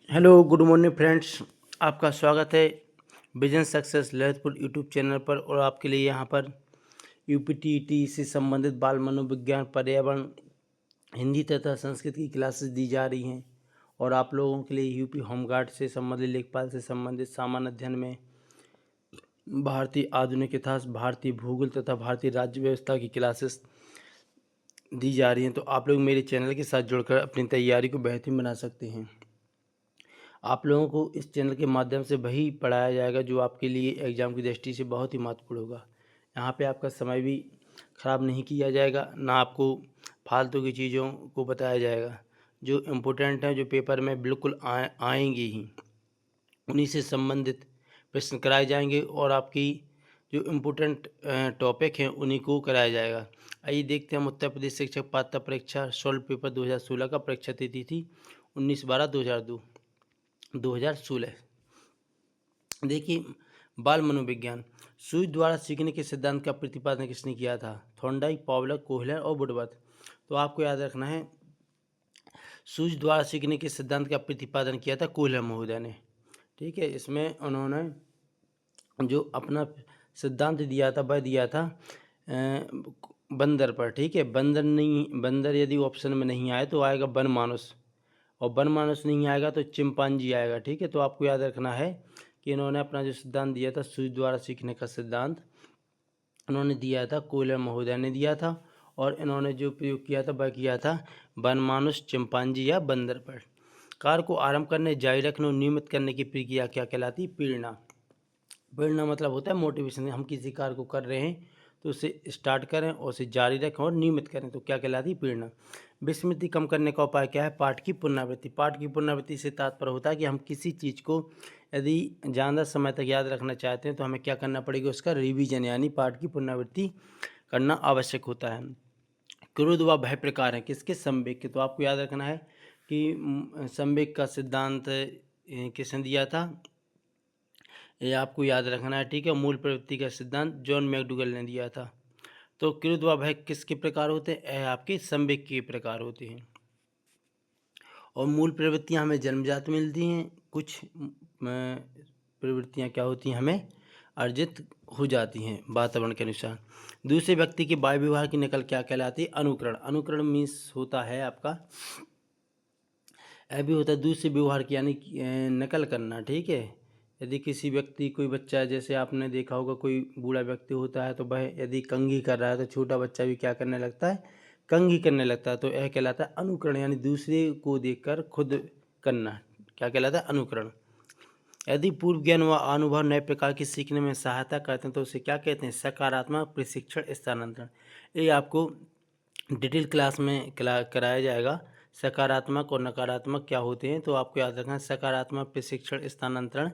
Hello good morning friends. आपका स्वागत है business success Lalitpur YouTube channel पर। और आपके लिए यहाँ पर यूपीटीईटी से संबंधित बाल मनोविज्ञान, पर्यावरण, हिंदी तथा संस्कृत की क्लासेस दी जा रही हैं। और आप लोगों के लिए यूपी होमगार्ड से संबंधित, लेखपाल से संबंधित, सामान्य अध्ययन में भारतीय आधुनिक इतिहास, भारतीय भूगोल तथा भारतीय राज्य व्यवस्था की क्लासेस दी जा रही हैं। तो आप लोग मेरे चैनल के साथ जुड़कर अपनी तैयारी को बेहतरीन बना सकते हैं। आप लोगों को इस चैनल के माध्यम से वही पढ़ाया जाएगा जो आपके लिए एग्ज़ाम की दृष्टि से बहुत ही महत्वपूर्ण होगा। यहाँ पे आपका समय भी ख़राब नहीं किया जाएगा, ना आपको फालतू की चीज़ों को बताया जाएगा। जो इम्पोर्टेंट हैं, जो पेपर में बिल्कुल आएंगी ही, उन्हीं से संबंधित प्रश्न कराए जाएंगे। और आपकी जो इम्पोर्टेंट टॉपिक हैं उन्हीं को कराया जाएगा। आइए देखते हैं हम उत्तर प्रदेश शिक्षक पात्रता परीक्षा सॉल्व पेपर 2016 का परीक्षा तिथि थी 19/12/2016। देखिए, बाल मनोविज्ञान, सुई द्वारा सीखने के सिद्धांत का प्रतिपादन किसने किया था? थॉर्नडाइक, पावलर, कोहलर और वुडवर्थ। तो आपको याद रखना है, सुई द्वारा सीखने के सिद्धांत का प्रतिपादन किया था कोहलर महोदय ने। ठीक है, इसमें उन्होंने जो अपना सिद्धांत दिया था वह दिया था बंदर पर। ठीक है, बंदर नहीं, बंदर यदि ऑप्शन में नहीं आए तो आएगा बनमानुस, और बनमानुस नहीं आएगा तो चिंपांजी आएगा। ठीक है, तो आपको याद रखना है कि इन्होंने अपना जो सिद्धांत दिया था सुई द्वारा सीखने का सिद्धांत, इन्होंने दिया था, कोहलर महोदय ने दिया था। और इन्होंने जो प्रयोग किया था वह किया था बनमानुस, चिंपांजी या बंदर पर। कार्य को आरंभ करने, जारी रखने और नियमित करने की प्रक्रिया क्या कहलाती? प्रेरणा। प्रेरणा मतलब होता है मोटिवेशन। हम किसी कार्य को कर रहे हैं तो उसे स्टार्ट करें और उसे जारी रखें और नियमित करें, तो क्या कहलाती है? प्रेरणा। विस्मृति कम करने का उपाय क्या है? पाठ की पुनरावृत्ति। पाठ की पुनरावृत्ति से तात्पर्य होता है कि हम किसी चीज़ को यदि ज़्यादा समय तक याद रखना चाहते हैं तो हमें क्या करना पड़ेगा? उसका रिवीजन यानी पाठ की पुनरावृत्ति करना आवश्यक होता है। क्रोध व भय प्रकार हैं किसके? संवेग के। तो आपको याद रखना है कि संवेग का सिद्धांत किसने दिया था? ये आपको याद रखना है। ठीक है, मूल प्रवृत्ति का सिद्धांत जॉन मैकडूगल ने दिया था। तो क्रोध व भय किसके प्रकार होते हैं? यह आपके संवेग के प्रकार होते हैं। और मूल प्रवृत्तियां हमें जन्मजात मिलती हैं, कुछ प्रवृत्तियां क्या होती हैं? हमें अर्जित हो जाती हैं वातावरण के अनुसार। दूसरे व्यक्ति के वायु व्यवहार की नकल क्या कहलाती है? अनुकरण। अनुकरण मीन्स होता है आपका, यह भी होता है दूसरे व्यवहार की, यानी नकल करना। ठीक है, यदि किसी व्यक्ति, कोई बच्चा, जैसे आपने देखा होगा कोई बूढ़ा व्यक्ति होता है तो वह यदि कंघी कर रहा है तो छोटा बच्चा भी क्या करने लगता है? कंघी करने लगता है। तो यह कहलाता है अनुकरण, यानी दूसरे को देखकर खुद करना। क्या कहलाता है? अनुकरण। यदि पूर्व ज्ञान व अनुभव नए प्रकार की सीखने में सहायता करते हैं तो उसे क्या कहते हैं? सकारात्मक प्रशिक्षण स्थानांतरण। ये आपको डिटेल क्लास में कराया जाएगा। सकारात्मक और नकारात्मक क्या होते हैं, तो आपको याद रखना है। सकारात्मक प्रशिक्षण स्थानांतरण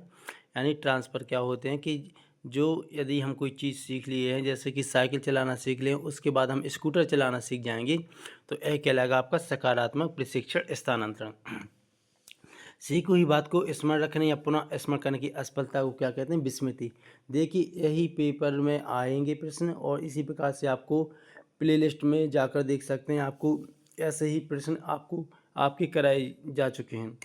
यानी ट्रांसफ़र क्या होते हैं कि जो यदि हम कोई चीज़ सीख लिए हैं, जैसे कि साइकिल चलाना सीख लें, उसके बाद हम स्कूटर चलाना सीख जाएंगे, तो यह कहलाएगा आपका सकारात्मक प्रशिक्षण स्थानांतरण। सीखी हुई बात को स्मरण रखने या पुनः स्मरण करने की असफलता को क्या कहते हैं? विस्मृति। देखिए, यही पेपर में आएंगे प्रश्न, और इसी प्रकार से आपको प्लेलिस्ट में जाकर देख सकते हैं। आपको ऐसे ही प्रश्न आपको आपके कराए जा चुके हैं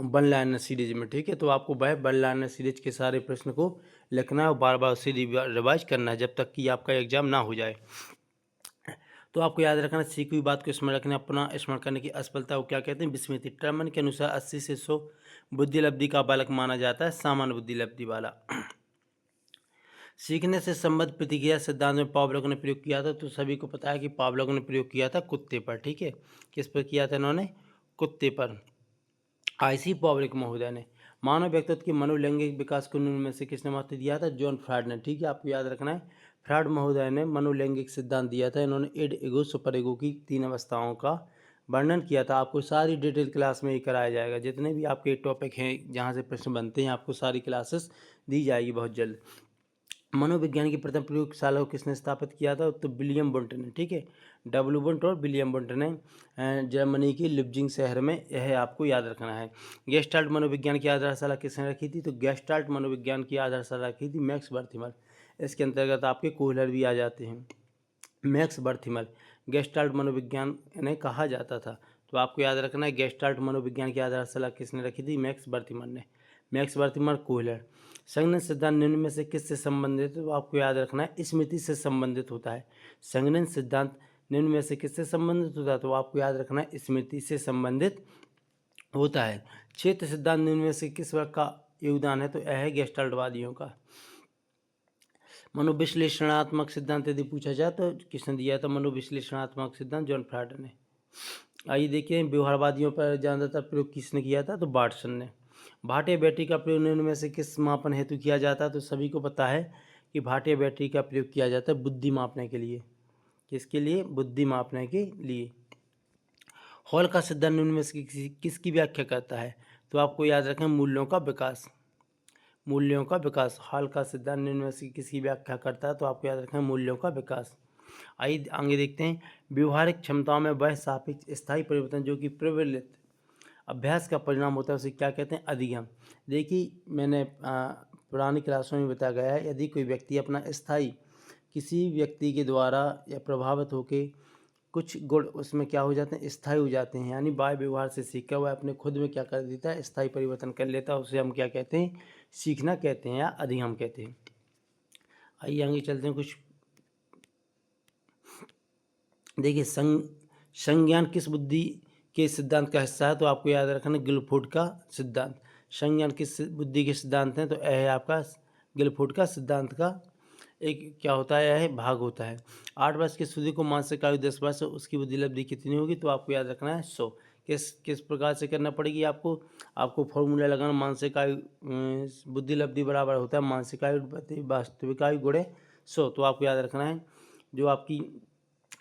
वन लाइनर सीरीज में। ठीक है, तो आपको वह वन लाइनर सीरीज के सारे प्रश्न को लिखना है और बार बार उसे रिवाइज करना है जब तक कि आपका एग्जाम ना हो जाए। तो आपको याद रखना, सीखी हुई बात को स्मरण रखना, अपना स्मरण करने की असफलता को क्या कहते हैं? विस्मृति। टर्मन के अनुसार 80 से 100 बुद्धि लब्धि का बालक माना जाता है सामान्य बुद्धि लब्धि वाला। सीखने से संबद्ध प्रतिक्रिया सिद्धांत में पावलोव ने प्रयोग किया था, तो सभी को पता है कि पावलोव ने प्रयोग किया था कुत्ते पर। ठीक है, किस पर किया था इन्होंने? कुत्ते पर। आईसी पावलिक महोदय ने। मानव व्यक्तित्व के मनोलैंगिक विकास को निम्न में से किसने महत्व दिया था? जॉन फ्रायड ने। ठीक है, आपको याद रखना है, फ्रायड महोदय ने मनोलैंगिक सिद्धांत दिया था। इन्होंने इड, ईगो, सुपर ईगो की 3 अवस्थाओं का वर्णन किया था। आपको सारी डिटेल क्लास में ही कराया जाएगा। जितने भी आपके टॉपिक हैं जहाँ से प्रश्न बनते हैं, आपको सारी क्लासेस दी जाएगी बहुत जल्द। मनोविज्ञान की प्रथम प्रयोगशाला को किसने स्थापित किया था? तो विलियम बुंट ने। ठीक है, डब्ल्यू बुंट और विलियम बुंट ने जर्मनी के लिप्जिंग शहर में। यह आपको याद रखना है। गेस्टाल्ट मनोविज्ञान की आधारशिला किसने रखी थी? तो गेस्टाल्ट मनोविज्ञान की आधारशिला रखी थी मैक्स बर्थिमर। इसके अंतर्गत आपके कोहलर भी आ जाते हैं। मैक्स बर्थिमर गेस्टाल्ट मनोविज्ञान इन्हें कहा जाता था। तो आपको याद रखना है गेस्टाल्ट मनोविज्ञान की आधारशिला किसने रखी थी? मैक्स बर्थिमर ने। मैक्स बर्थिमर, कोहलर। संघनन सिद्धांत निम्न में से किससे संबंधित है? तो आपको याद रखना है स्मृति से संबंधित होता है। संघनन सिद्धांत निम्न में से किससे संबंधित होता है? तो आपको याद रखना है स्मृति से संबंधित होता है। क्षेत्र सिद्धांत निम्न में से किस वर्ग का योगदान है? तो यह है गेस्टाल्टवादियों का। मनोविश्लेषणात्मक सिद्धांत यदि पूछा जाए तो किसने दिया था मनोविश्लेषणात्मक सिद्धांत? जॉन फ्राइडन ने। आइए देखिए व्यवहारवादियों पर ज़्यादातर प्रयोग किसने किया था? तो बार्टसन ने। भाटे बैटरी का प्रयोग निम्न में से किस मापन हेतु किया जाता है? तो सभी को पता है कि भाटे बैटरी का प्रयोग किया जाता है बुद्धि मापने के लिए। किसके लिए? बुद्धि मापने के लिए। हॉल का सिद्धांत निम्न में से किसकी व्याख्या करता है? तो आपको याद रखें मूल्यों का विकास। मूल्यों का विकास। हॉल का सिद्धांत निम्न में से किसकी व्याख्या करता है? तो आपको याद रखें मूल्यों का विकास। आइए आगे देखते हैं व्यवहारिक क्षमताओं में वह सापेक्ष स्थायी परिवर्तन जो कि प्रबलित अभ्यास का परिणाम होता है उसे क्या कहते हैं? अधिगम। देखिए मैंने पुरानी क्लासों में बताया गया है यदि कोई व्यक्ति अपना स्थायी किसी व्यक्ति के द्वारा या प्रभावित होकर कुछ गुण उसमें क्या हो जाते हैं? स्थायी हो जाते हैं, यानी बाह्य व्यवहार से सीखा हुआ अपने खुद में क्या कर देता है? स्थायी परिवर्तन कर लेता है, उसे हम क्या कहते हैं? सीखना कहते हैं या अधिगम कहते हैं। आइए आगे चलते हैं कुछ। देखिए संज्ञान किस बुद्धि के सिद्धांत का हिस्सा है? तो आपको याद रखना गिलफोर्ड का सिद्धांत। संज्ञान किस बुद्धि के सिद्धांत हैं? तो यह है आपका गिलफोर्ड का सिद्धांत का एक क्या होता है? यह भाग होता है। 8 वर्ष की सुधी को मानसिक आयु 10 वर्ष, उसकी बुद्धि लब्धि कितनी होगी? तो आपको याद रखना है 100। किस प्रकार से करना पड़ेगी आपको फॉर्मूला लगाना। मानसिक आयु बुद्धि लब्धि बराबर होता है मानसिक आयु वास्तविक आयु गुणे 100। तो आपको याद रखना है जो आपकी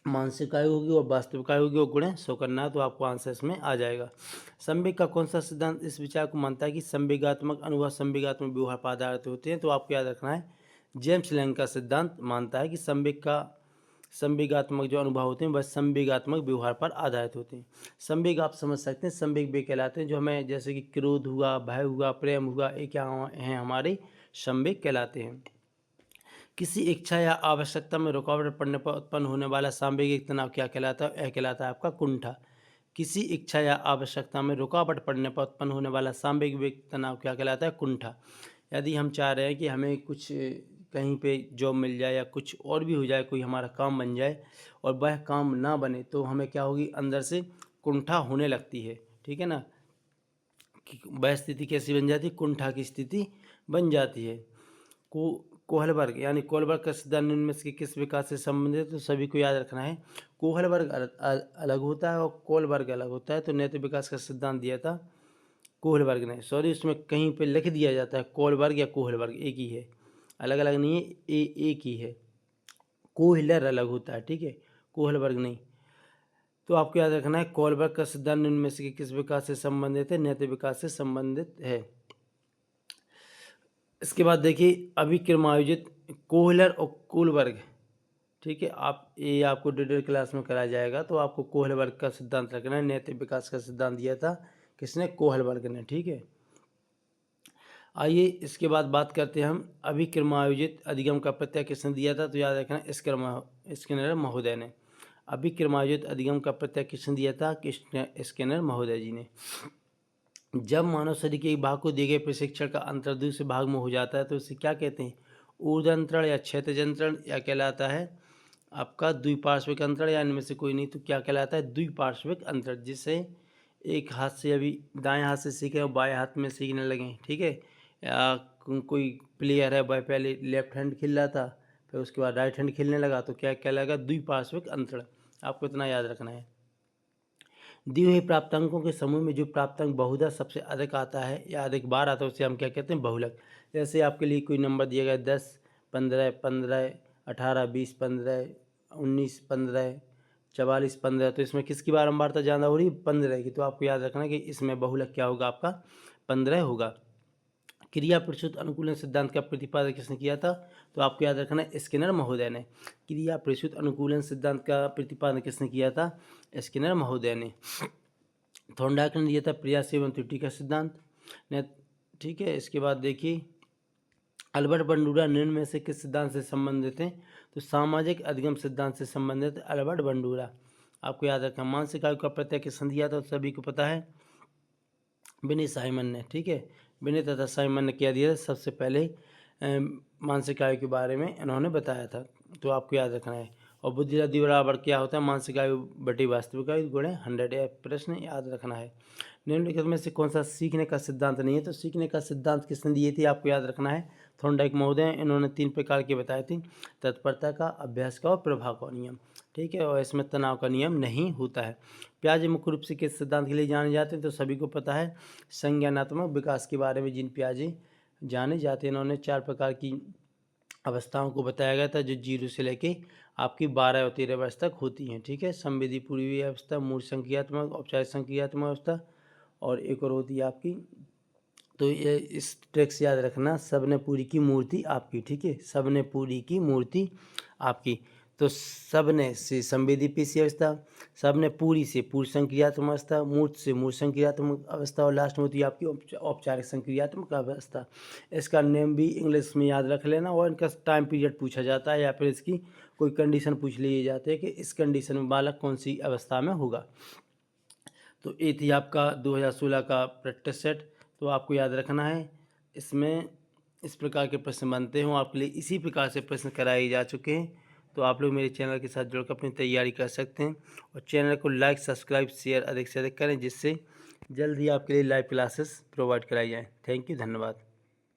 मानसिक आयु होगी और वास्तविक आयु होगी वो गुणे 100 करना है, तो आपको आंसर इसमें आ जाएगा। संवेग का कौन सा सिद्धांत इस विचार को मानता है कि संवेगात्मक अनुभव संवेगात्मक व्यवहार पर आधारित होते हैं? तो आपको याद रखना है जेम्स लैंग का सिद्धांत मानता है कि संवेगात्मक जो अनुभव होते हैं वह संवेगात्मक व्यवहार पर आधारित होते हैं। संवेग आप समझ सकते हैं, संवेग वे कहलाते हैं जो हमें जैसे कि क्रोध हुआ, भय हुआ, प्रेम हुआ, ये क्या हैं? हमारे संवेग कहलाते हैं। किसी इच्छा या आवश्यकता में रुकावट पड़ने पर उत्पन्न होने वाला सांवेगिक तनाव क्या कहलाता है? यह कहलाता है आपका कुंठा। किसी इच्छा या आवश्यकता में रुकावट पड़ने पर उत्पन्न होने वाला सांवेगिक तनाव क्या कहलाता है? कुंठा। यदि हम चाह रहे हैं कि हमें कुछ कहीं पे जॉब मिल जाए या कुछ और भी हो जाए, कोई हमारा काम बन जाए और वह काम ना बने तो हमें क्या होगी? अंदर से कुंठा होने लगती है, ठीक है ना। वह स्थिति कैसी बन जाती है? कुंठा की स्थिति बन जाती है। कोहलबर्ग यानी कोहलबर्ग का सिद्धांत निम्न में से किस विकास से संबंधित है? तो सभी को याद रखना है कोहलबर्ग अलग होता है और कोहलबर्ग अलग होता है। तो नैतिक विकास का सिद्धांत दिया था कोहलबर्ग ने, सॉरी उसमें कहीं पे लिख दिया जाता है कोहलबर्ग या कोहलबर्ग, एक ही है, अलग अलग नहीं है, एक ही है। कोहलर अलग होता है, ठीक है, कोहलबर्ग नहीं। तो आपको याद रखना है कोहलबर्ग का सिद्धांत निम्न में से किस विकास से संबंधित है? नैतिक विकास से संबंधित है। इसके बाद देखिए अभिक्रमायोजित कोहलर और कोहलबर्ग, ठीक है, ये आपको डिटेल क्लास में कराया जाएगा। तो आपको कोहलबर्ग का सिद्धांत रखना है। नैतिक विकास का सिद्धांत दिया था किसने? कोहलबर्ग ने, ठीक है। आइए इसके बाद बात करते हैं हम अभिक्रमायोजित अधिगम का प्रत्यय किसने दिया था? तो याद रखना स्किनर महोदय ने। अभिक्रमायोजित अधिगम का प्रत्यय किसने दिया था? स्किनर महोदय जी ने। जब मानव शरीर के एक भाग को दिए गए प्रशिक्षण का अंतर दूसरे भाग में हो जाता है तो इसे क्या कहते हैं? ऊर्ध्वंतरण या क्षैतिजंतरण, या कहलाता है आपका द्विपार्श्विक अंतरण, या इनमें से कोई नहीं। तो क्या कहलाता है? द्विपार्श्विक अंतरण। जिससे एक हाथ से अभी दाएं हाथ से सीखे और बाएं हाथ में सीखने लगे, ठीक है, या कोई प्लेयर है वह पहले लेफ्ट हैंड खेल रहा था फिर उसके बाद राइट हैंड खेलने लगा, तो क्या कहलाएगा? द्विपार्श्विक अंतरण। आपको इतना याद रखना है। दिए हुए प्राप्तांकों के समूह में जो प्राप्तांक बहुधा सबसे अधिक आता है या अधिक बार आता है उसे हम क्या कहते हैं? बहुलक। जैसे आपके लिए कोई नंबर दिया गया 10, 15, 15, 18, 20, 15, 19, 15, 44, 15, तो इसमें किसकी बारंबारता ज़्यादा हो रही है? 15 की। तो आपको याद रखना कि इसमें बहुलक क्या होगा? आपका 15 होगा। क्रिया प्रसूत अनुकूलन सिद्धांत का प्रतिपादन किसने किया था? तो आपको याद रखना है स्किनर महोदय ने। क्रिया प्रसूत अनुकूलन सिद्धांत का प्रतिपादन किसने किया था? स्किनर महोदय ने। थॉर्नडाइक ने दिया था प्रयास एवं त्रुटि का सिद्धांत ने, ठीक है। इसके बाद देखिए अल्बर्ट बंडूरा निम्न में से किस सिद्धांत से संबंधित हैं? तो सामाजिक अधिगम सिद्धांत से संबंधित अल्बर्ट बंडूरा। आपको याद रखना। मानसिक आयु का प्रत्यय किसने दिया था, तो सभी को पता है, विनय साइमन ने। ठीक है, विनय तथा साइमन ने क्या दिया था, सबसे पहले मानसिक आयु के बारे में इन्होंने बताया था, तो आपको याद रखना है। और बुद्धि वृद्धि बराबर क्या होता है, मानसिक आयु बटी वास्तविक आयु गुणे 100। यह प्रश्न याद रखना है। निम्नलिखित में से कौन सा सीखने का सिद्धांत नहीं है, तो सीखने का सिद्धांत किसने दिए थे, आपको याद रखना है, थॉर्नडाइक महोदय। इन्होंने 3 प्रकार के बताए थे, तत्परता का, अभ्यास का और प्रभाव का नियम। ठीक है, और इसमें तनाव का नियम नहीं होता है। पियाजे मुख्य रूप से किस सिद्धांत के लिए जाने जाते हैं, तो सभी को पता है, संज्ञानात्मक विकास के बारे में जीन पियाजे जाने जाते हैं। इन्होंने 4 प्रकार की अवस्थाओं को बताया गया था, जो 0 से लेके आपकी 12 और 13 वर्ष तक होती हैं। ठीक है, संवेदी पूर्वी अवस्था, मूल संक्रियात्मक, औपचारिक संक्रियात्मक अवस्था, और एक और होती है आपकी, तो ये इस ट्रिक से याद रखना, सबने पूरी की मूर्ति आपकी। ठीक है, सबने पूरी की मूर्ति आपकी। तो सबने से संवेदी पेशी अवस्था, सबने पूरी से पूर्व संक्रियात्मक अवस्था, मूर्त से मूर्त संक्रियात्मक अवस्था, और लास्ट में होती है आपकी औपचारिक संक्रियात्मक अवस्था। इसका नेम भी इंग्लिश में याद रख लेना, और इनका टाइम पीरियड पूछा जाता है, या फिर इसकी कोई कंडीशन पूछ लिए जाते हैं कि इस कंडीशन में बालक कौन सी अवस्था में होगा। तो ये थी आपका 2016 का प्रैक्टिस सेट, तो आपको याद रखना है। इसमें इस प्रकार के प्रश्न बनते हों आपके लिए, इसी प्रकार से प्रश्न कराए जा चुके हैं। तो आप लोग मेरे चैनल के साथ जुड़कर अपनी तैयारी कर सकते हैं, और चैनल को लाइक, सब्सक्राइब, शेयर अधिक से अधिक करें, जिससे जल्द ही आपके लिए लाइव क्लासेस प्रोवाइड कराई जाएँ। थैंक यू, धन्यवाद।